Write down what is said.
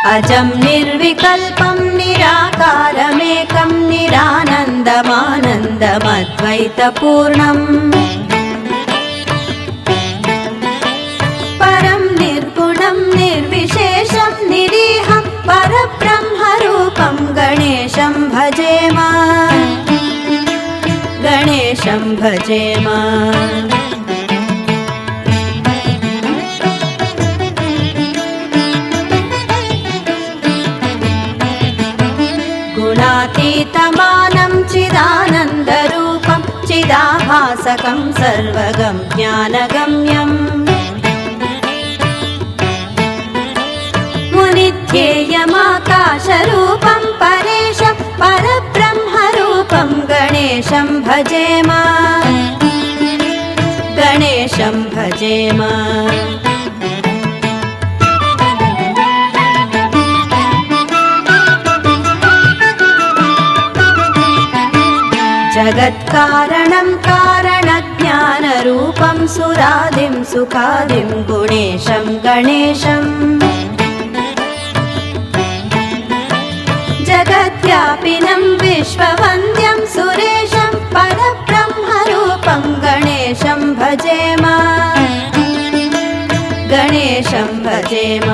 अजं निर्विकल्पं निराकारमेकं निरानन्दमानन्दमद्वैतपूर्णम् परं निर्गुणं निर्विशेषं निरीहं परब्रह्मरूपं गणेशं भजेम गणेशं भजेम। गुणातीतमानं चिदानन्दरूपं चिदाभासकं सर्वगं ज्ञानगम्यम् मुनिध्येयमाकाशरूपं परेशं परब्रह्मरूपं गणेशं भजेम गणेशं भजेम। जगत्कारणं कारणज्ञानरूपं सुरादिं सुखादिं गुणेशं गणेशम् जगद्व्यापिनं विश्ववन्द्यं सुरेशं परब्रह्मरूपं गणेशं भजेम गणेशं भजेम।